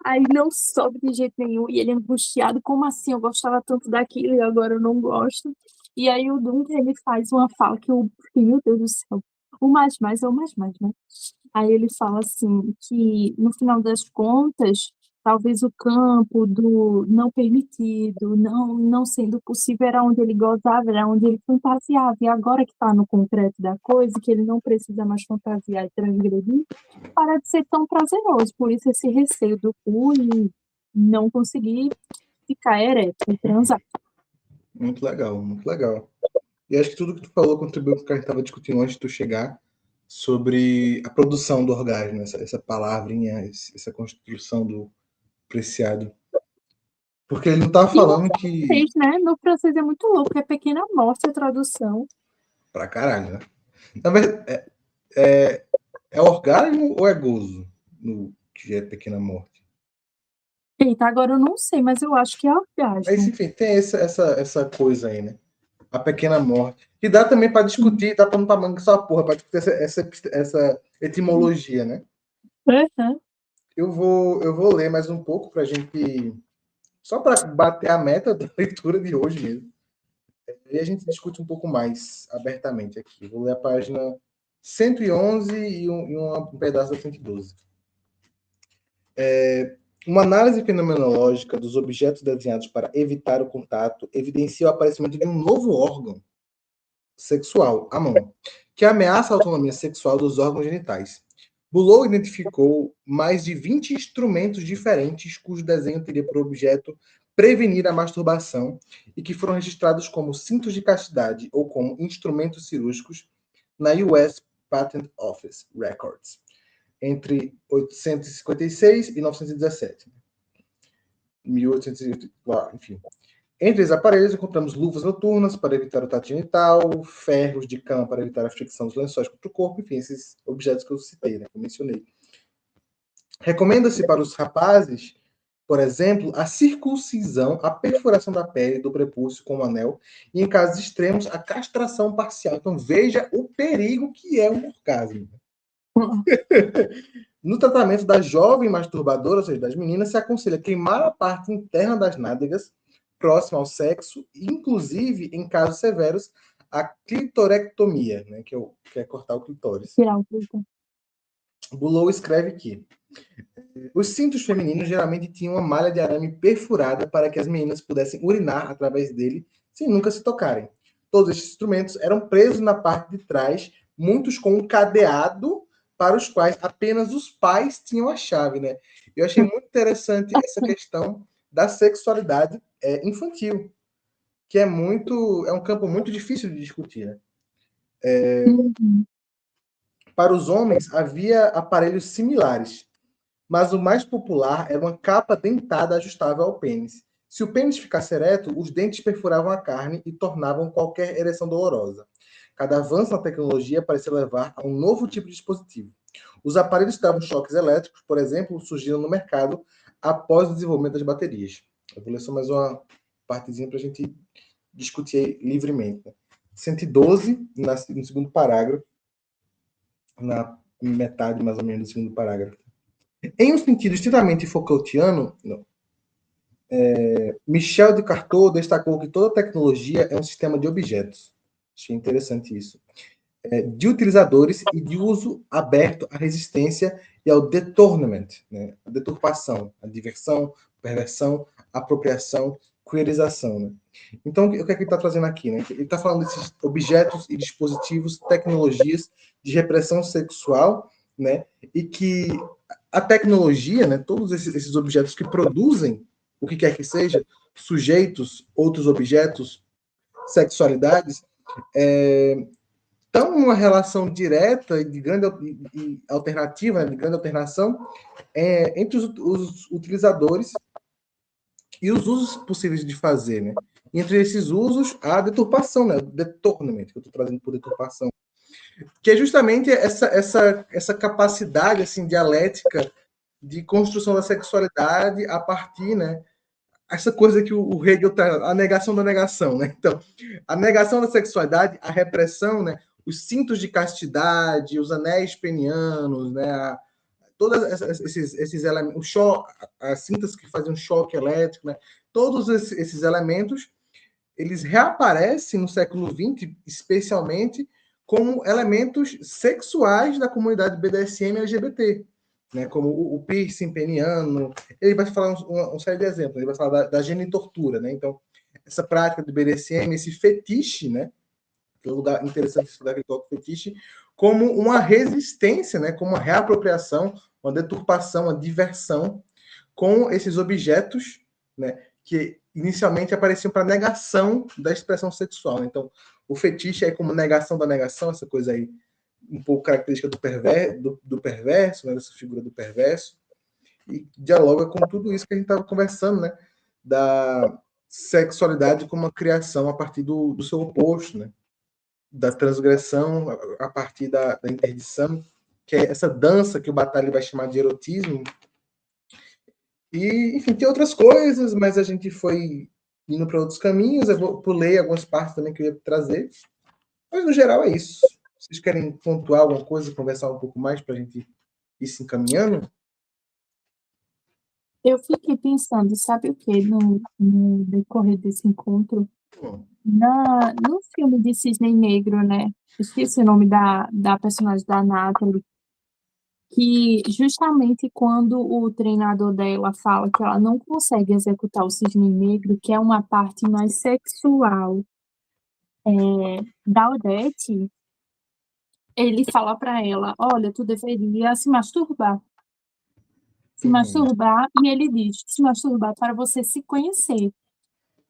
Aí não sobe de jeito nenhum, e ele é angustiado, como assim? Eu gostava tanto daquilo e agora eu não gosto. E aí o Duncan, ele faz uma fala que meu Deus do céu, o mais, né? Aí ele fala assim, que no final das contas, talvez o campo do não permitido, não sendo possível, era onde ele gozava, era onde ele fantasiava. E agora que está no concreto da coisa, que ele não precisa mais fantasiar e transgredir, para de ser tão prazeroso. Por isso esse receio do cu e não conseguir ficar ereto e transar. Muito legal, muito legal. E acho que tudo que tu falou contribuiu com o que a gente estava discutindo antes de tu chegar sobre a produção do orgasmo, essa palavrinha, essa construção do preciado. Porque ele não estava falando que... Francês, né? No francês é muito louco, é pequena morte a tradução. Pra caralho, né? Na verdade, é orgasmo ou é gozo no que é pequena morte? Eita, agora eu não sei, mas eu acho que é orgasmo. Mas, enfim, tem essa coisa aí, né? A pequena morte. E dá também para discutir, dá para não tamanho que só porra, para discutir essa etimologia, né? Uhum. Eu vou ler mais um pouco para a gente. Só para bater a meta da leitura de hoje mesmo. E a gente discute um pouco mais abertamente aqui. Vou ler a página 111 e um pedaço da 112. Uma análise fenomenológica dos objetos desenhados para evitar o contato evidencia o aparecimento de um novo órgão sexual, a mão, que ameaça a autonomia sexual dos órgãos genitais. Boulou identificou mais de 20 instrumentos diferentes cujo desenho teria por objeto prevenir a masturbação e que foram registrados como cintos de castidade ou como instrumentos cirúrgicos na US Patent Office Records entre 856 e 917. 1800, enfim. Entre os aparelhos encontramos luvas noturnas para evitar o tato genital, ferros de cama para evitar a fricção dos lençóis contra o corpo, enfim, esses objetos que eu citei, né, que eu mencionei. Recomenda-se para os rapazes, por exemplo, a circuncisão, a perfuração da pele do prepúcio com um anel e, em casos extremos, a castração parcial. Então, veja o perigo que é um orgasmo. No tratamento da jovem masturbadora, ou seja, das meninas, se aconselha queimar a parte interna das nádegas próxima ao sexo, inclusive, em casos severos, a clitorectomia, né, que é cortar o clitóris. Boulou escreve que os cintos femininos geralmente tinham uma malha de arame perfurada para que as meninas pudessem urinar através dele sem nunca se tocarem. Todos estes instrumentos eram presos na parte de trás, muitos com um cadeado para os quais apenas os pais tinham a chave, né? Eu achei muito interessante essa questão da sexualidade infantil, que é um campo muito difícil de discutir, né? Para os homens havia aparelhos similares, mas o mais popular era uma capa dentada ajustável ao pênis. Se o pênis ficasse ereto, os dentes perfuravam a carne e tornavam qualquer ereção dolorosa. Cada avanço na tecnologia parecia levar a um novo tipo de dispositivo. Os aparelhos que davam choques elétricos, por exemplo, surgiram no mercado após o desenvolvimento das baterias. Eu vou ler só mais uma partezinha para a gente discutir livremente. 112, no segundo parágrafo, na metade mais ou menos do segundo parágrafo. Em um sentido estritamente Foucaultiano, Michel de Certeau destacou que toda tecnologia é um sistema de objetos. Achei interessante isso. De utilizadores e de uso aberto à resistência e ao detournement, né? A deturpação, a diversão, perversão, apropriação, queerização. Né? Então, o que é que ele está trazendo aqui? Né? Ele está falando desses objetos e dispositivos, tecnologias de repressão sexual, né? E que a tecnologia, né? Todos esses objetos que produzem o que quer que seja, sujeitos, outros objetos, sexualidades, estão numa relação direta e de grande e alternativa, né, de grande alternação entre os utilizadores e os usos possíveis de fazer, né? E entre esses usos, a deturpação, né? O detournement, que eu estou trazendo por deturpação, que é justamente essa capacidade assim dialética de construção da sexualidade a partir, né? Essa coisa que o Hegel tá, a negação da negação, né? Então, a negação da sexualidade, a repressão, né? Os cintos de castidade, os anéis penianos, né? Todos esses elementos, as cintas que fazem um choque elétrico, né? Todos esses elementos, eles reaparecem no século XX, especialmente como elementos sexuais da comunidade BDSM LGBT, né? Como o piercing peniano. Ele vai falar um série de exemplos. Ele vai falar da genitortura, né? Então, essa prática do BDSM, esse fetiche, né? Que é um lugar interessante estudar que toca fetiche, como uma resistência, né? Como uma reapropriação, uma deturpação, uma diversão com esses objetos, né? Que inicialmente apareciam para negação da expressão sexual. Então, o fetiche é como negação da negação, essa coisa aí um pouco característica do perverso, né, dessa figura do perverso, e dialoga com tudo isso que a gente estava conversando, né, da sexualidade como uma criação a partir do seu oposto, né, da transgressão a partir da interdição, que é essa dança que o Bataille vai chamar de erotismo. E, enfim, tem outras coisas, mas a gente foi indo para outros caminhos. Eu pulei algumas partes também que eu ia trazer. Mas, no geral, é isso. Vocês querem pontuar alguma coisa, conversar um pouco mais para a gente ir se encaminhando? Eu fiquei pensando, sabe o que, no decorrer desse encontro? No filme de Cisne Negro, né? Esqueci o nome da personagem da Natalie, que justamente quando o treinador dela fala que ela não consegue executar o cisne negro, que é uma parte mais sexual da Odete, ele fala para ela, olha, tu deveria se masturbar. Se masturbar, e ele diz, se masturbar para você se conhecer.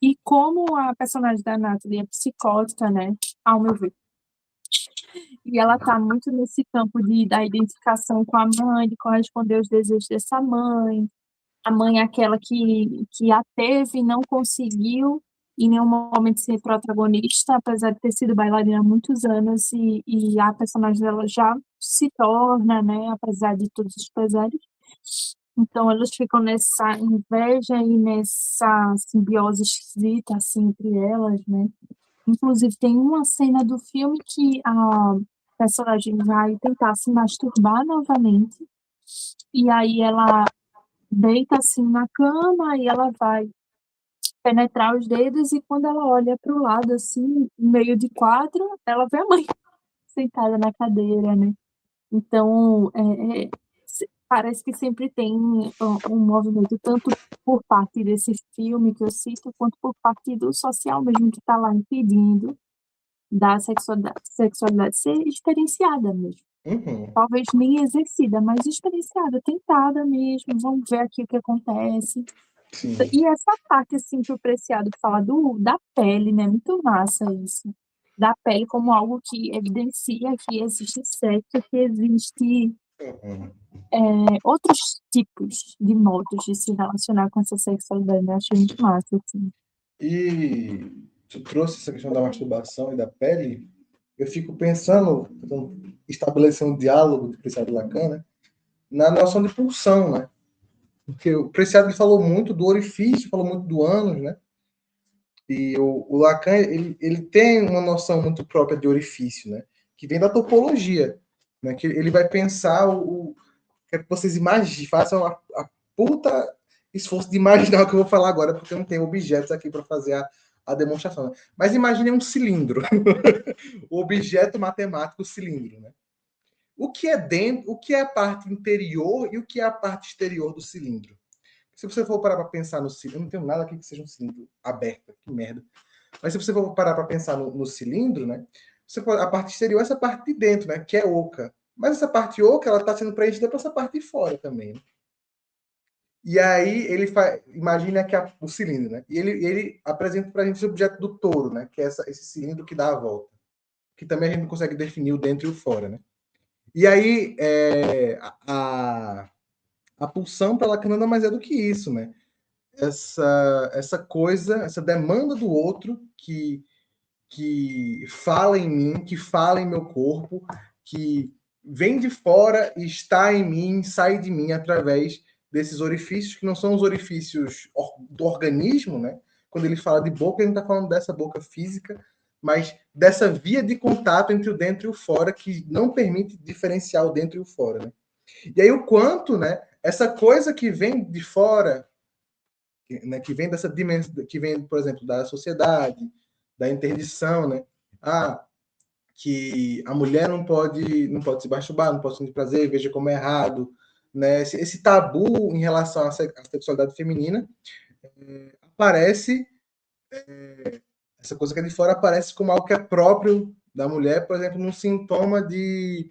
E como a personagem da Natalie é psicótica, né, ao meu ver, e ela tá muito nesse campo da identificação com a mãe, de corresponder aos desejos dessa mãe. A mãe é aquela que a teve e não conseguiu em nenhum momento ser protagonista, apesar de ter sido bailarina há muitos anos, e a personagem dela já se torna, né, apesar de todos os pesares. Então, elas ficam nessa inveja e nessa simbiose esquisita, assim, entre elas, né? Inclusive, tem uma cena do filme que a personagem vai tentar se masturbar novamente, e aí ela deita assim na cama e ela vai penetrar os dedos, e quando ela olha para o lado, assim, meio de quadro, ela vê a mãe sentada na cadeira, né? Então, parece que sempre tem um movimento, tanto por parte desse filme que eu cito, quanto por parte do social mesmo, que está lá impedindo da sexualidade ser experienciada mesmo. Talvez nem exercida, mas experienciada, tentada mesmo. Vamos ver aqui o que acontece. Sim. E essa parte, assim, que o Preciado fala da pele, né? Muito massa isso. Da pele como algo que evidencia que existe sexo, que existe outros tipos de modos de se relacionar com essa sexualidade. Eu achei muito massa, assim. E tu trouxe essa questão da masturbação e da pele, eu fico pensando, então, estabelecer um diálogo do Preciado Lacan, né, na noção de pulsão, né? Porque o Preciado falou muito do orifício, falou muito do ânus, né? E o Lacan, ele tem uma noção muito própria de orifício, né? Que vem da topologia, né? Que ele vai pensar quero que vocês imaginem, façam a puta esforço de imaginar o que eu vou falar agora, porque eu não tenho objetos aqui para fazer a demonstração. Né? Mas imaginem um cilindro. O objeto matemático cilindro, né? O que é dentro, o que é a parte interior e o que é a parte exterior do cilindro? Se você for parar para pensar no cilindro, eu não tenho nada aqui que seja um cilindro aberto, que merda. Mas se você for parar para pensar no cilindro, né? A parte exterior é essa parte de dentro, né? Que é oca. Mas essa parte oca, ela está sendo preenchida para essa parte de fora também. Né? E aí ele imagina que o cilindro, né? E ele apresenta para a gente esse objeto do touro, né? Que é esse cilindro que dá a volta, que também a gente não consegue definir o dentro e o fora, né? E aí a pulsão para Lacan nada mais é do que isso, né? Essa coisa, essa demanda do outro que fala em mim, que fala em meu corpo, que vem de fora e está em mim, sai de mim através desses orifícios, que não são os orifícios do organismo, né? Quando ele fala de boca, ele não está falando dessa boca física, mas dessa via de contato entre o dentro e o fora, que não permite diferenciar o dentro e o fora, né? E aí o quanto, né? Essa coisa que vem de fora, né, que vem dessa dimensão, que vem, por exemplo, da sociedade, da interdição, né? que a mulher não pode se masturbar, não pode sentir prazer, veja como é errado, né? Esse tabu em relação à sexualidade feminina aparece, essa coisa que é de fora aparece como algo que é próprio da mulher, por exemplo, num sintoma de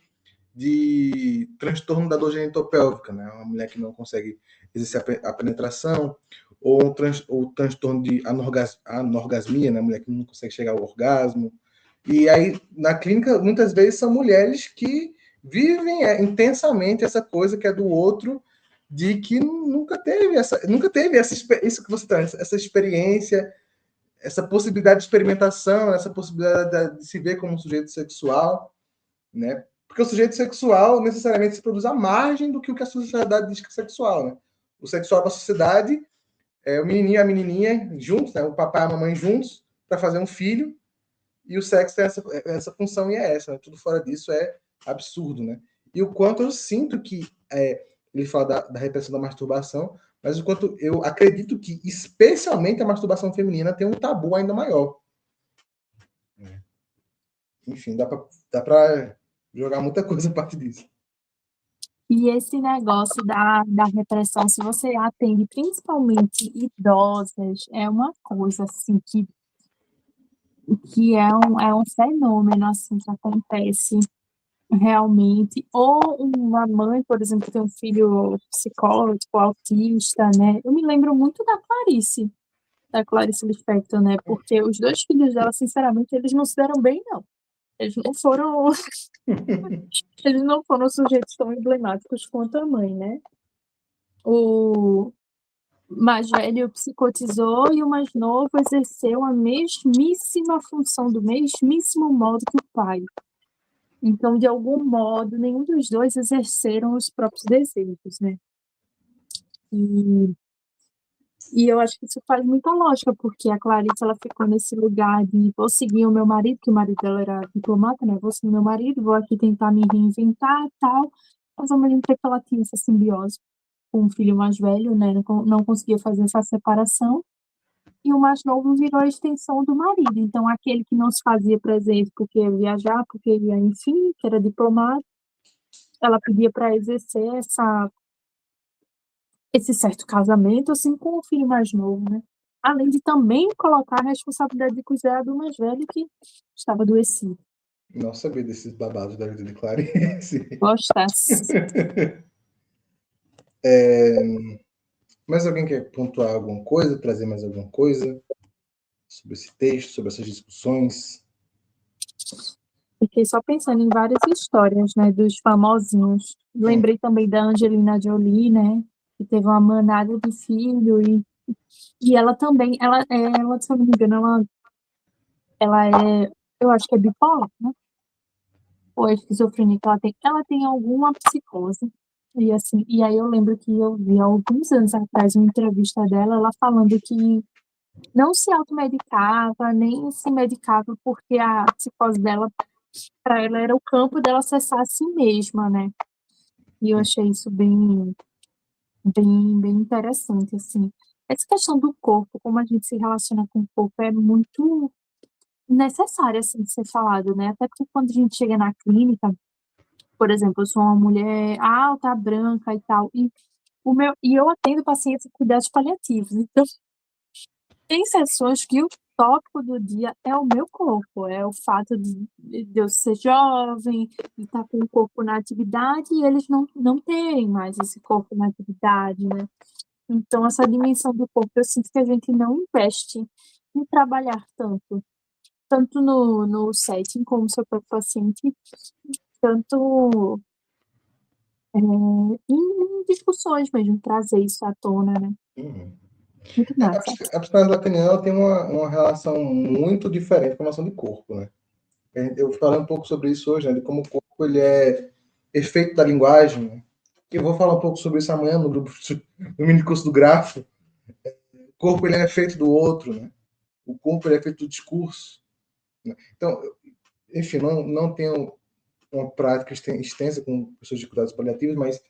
transtorno da dor genitopélvica, né? Uma mulher que não consegue exercer a penetração, ou transtorno de anorgasmia, né? Mulher que não consegue chegar ao orgasmo. E aí, na clínica, muitas vezes são mulheres que vivem intensamente essa coisa que é do outro, de que nunca teve isso que você traz, essa experiência, essa possibilidade de experimentação, essa possibilidade de se ver como um sujeito sexual, né? Porque o sujeito sexual necessariamente se produz à margem do que a sociedade diz que é sexual, né? O sexual da sociedade é o menininho e a menininha juntos, né? O papai e a mamãe juntos para fazer um filho, e o sexo tem essa função e é essa, né? Tudo fora disso é absurdo, né? E o quanto eu sinto que ele fala da repressão da masturbação, mas o quanto eu acredito que especialmente a masturbação feminina tem um tabu ainda maior. Enfim, dá para jogar muita coisa a partir disso. E esse negócio da repressão, se você atende principalmente idosas, é uma coisa assim que é um fenômeno assim que acontece realmente. Ou uma mãe, por exemplo, que tem um filho psicótico, autista, né? Eu me lembro muito da Clarice Lispector, né? Porque os dois filhos dela, sinceramente, eles não se deram bem, não. Eles não foram eles não foram sujeitos tão emblemáticos quanto a mãe, né? O mais velho psicotizou e o mais novo exerceu a mesmíssima função do mesmíssimo modo que o pai. Então, de algum modo, nenhum dos dois exerceram os próprios desejos, né? E eu acho que isso faz muita lógica, porque a Clarice, ela ficou nesse lugar de vou seguir o meu marido, que o marido dela era diplomata, né? Vou seguir o meu marido, vou aqui tentar me reinventar e tal. Mas ao mesmo tempo ela tinha essa simbiose com um filho mais velho, né? Não conseguia fazer essa separação. E o mais novo virou a extensão do marido. Então, aquele que não se fazia presente porque ia viajar, porque ia, enfim, que era diplomata, ela pedia para exercer esse certo casamento, assim, com o filho mais novo, né? Além de também colocar a responsabilidade de cuidar do mais velho que estava adoecido. Não sabia desses babados da vida de Clarice. Gostasse. Mais alguém quer pontuar alguma coisa, trazer mais alguma coisa sobre esse texto, sobre essas discussões? Fiquei só pensando em várias histórias, né, dos famosinhos. Lembrei também da Angelina Jolie, né, que teve uma manada de filho e ela também, ela, se eu não me engano, ela é, eu acho que é bipolar, né? Ou é esquizofrenia que ela tem alguma psicose. E assim, e aí eu lembro que eu vi há alguns anos atrás uma entrevista dela, ela falando que não se automedicava, nem se medicava, porque a psicose dela, para ela, era o campo dela acessar a si mesma, né? E eu achei isso bem interessante, assim. Essa questão do corpo, como a gente se relaciona com o corpo, é muito necessária, assim, de ser falado, né? Até porque quando a gente chega na clínica, por exemplo, eu sou uma mulher alta, branca e tal, e eu atendo pacientes em cuidados paliativos, então tem sessões que o tópico do dia é o meu corpo, é o fato de eu ser jovem, de estar com o corpo na atividade e eles não terem mais esse corpo na atividade, né? Então, essa dimensão do corpo, eu sinto que a gente não investe em trabalhar tanto no setting como seu próprio paciente, tanto em discussões mesmo, trazer isso à tona, né? Muito massa. A psicanálise lacaniana tem uma relação muito diferente com a noção de corpo, né? Eu falei um pouco sobre isso hoje, né? De como o corpo ele é efeito da linguagem, né? Eu vou falar um pouco sobre isso amanhã no mini curso do Grafo. O corpo ele é efeito do outro, né? O corpo ele é efeito do discurso. Né? Então, enfim, não tenho uma prática extensa com pessoas de cuidados paliativos, mas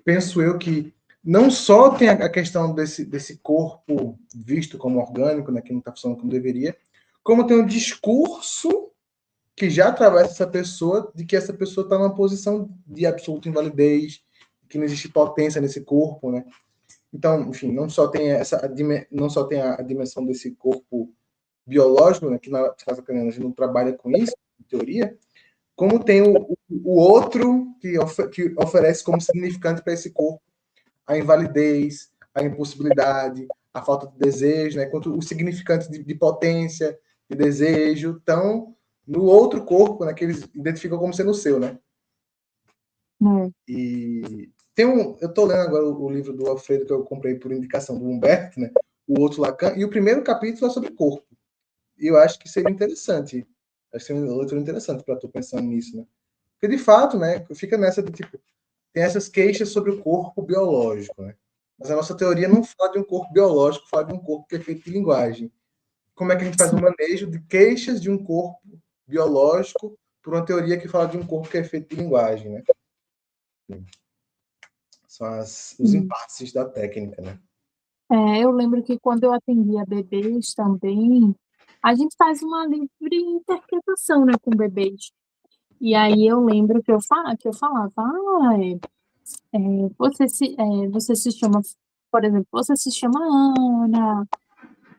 penso eu que não só tem a questão desse corpo visto como orgânico, né, que não está funcionando como deveria, como tem um discurso que já atravessa essa pessoa, de que essa pessoa está numa posição de absoluta invalidez, que não existe potência nesse corpo, né? Então, enfim, não só tem a dimensão desse corpo biológico, né, que na psicanálise lacaniana a gente não trabalha com isso, em teoria, como tem o outro que oferece como significante para esse corpo a invalidez, a impossibilidade, a falta de desejo, né? Enquanto o significante de potência, de desejo, estão no outro corpo, né? Que eles identificam como sendo o seu, né? E eu estou lendo agora o livro do Alfredo que eu comprei por indicação do Humberto, né? O outro Lacan, e o primeiro capítulo é sobre corpo. E eu acho que seria interessante. Acho que seria uma leitura interessante para tu pensando nisso, né? Porque, de fato, né, fica nessa de, tipo, tem essas queixas sobre o corpo biológico, né? Mas a nossa teoria não fala de um corpo biológico, fala de um corpo que é feito de linguagem. Como é que a gente faz o manejo de queixas de um corpo biológico por uma teoria que fala de um corpo que é feito de linguagem, né? São os impasses da técnica, né? Eu lembro que quando eu atendia bebês também, a gente faz uma livre interpretação, né, com bebês. E aí eu lembro que eu falava, você se chama, por exemplo, você se chama Ana,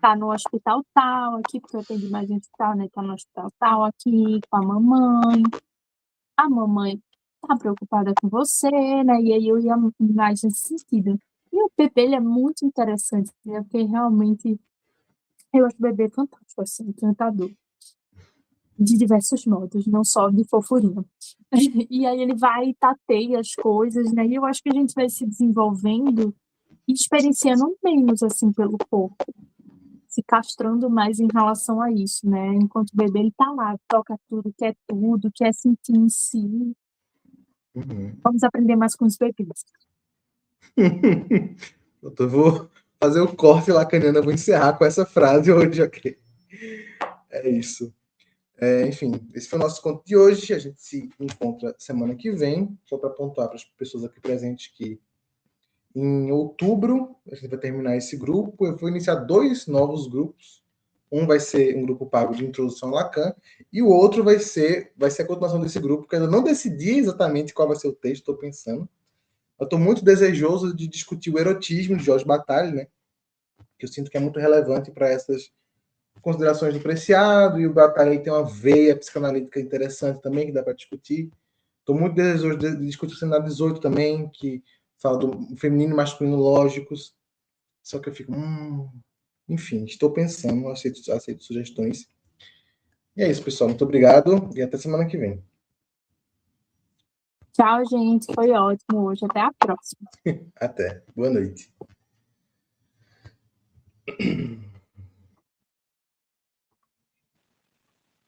tá no hospital tal aqui, porque eu atendi mais em hospital, né? Tá no hospital tal aqui com a mamãe. A mamãe tá preocupada com você, né? E aí eu ia mais nesse sentido. E o bebê, ele é muito interessante, né? Porque realmente eu acho o bebê fantástico, assim, encantador. De diversos modos, não só de fofurinha. E aí ele vai e tateia as coisas, né? E eu acho que a gente vai se desenvolvendo e experienciando menos, assim, pelo corpo. Se castrando mais em relação a isso, né? Enquanto o bebê, ele tá lá, toca tudo, quer sentir em si. Vamos aprender mais com os bebês. Eu vou fazer o corte lacaniano, eu vou encerrar com essa frase hoje, ok? É isso. Enfim, esse foi o nosso conto de hoje. A gente se encontra semana que vem. Só para pontuar para as pessoas aqui presentes que em outubro a gente vai terminar esse grupo. Eu vou iniciar 2 novos grupos. Um vai ser um grupo pago de introdução a Lacan e o outro vai ser a continuação desse grupo, que eu ainda não decidi exatamente qual vai ser o texto, estou pensando. Eu estou muito desejoso de discutir o erotismo de Jorge Bataille, né? Que eu sinto que é muito relevante para essas considerações do Preciado, e o Bataille tem uma veia psicanalítica interessante também, que dá para discutir. Estou muito desejoso de discutir o Cenário 18 também, que fala do feminino e masculino lógicos. Só que eu fico, enfim, estou pensando, aceito sugestões. E é isso, pessoal. Muito obrigado e até semana que vem. Tchau, gente. Foi ótimo hoje. Até a próxima. Até. Boa noite.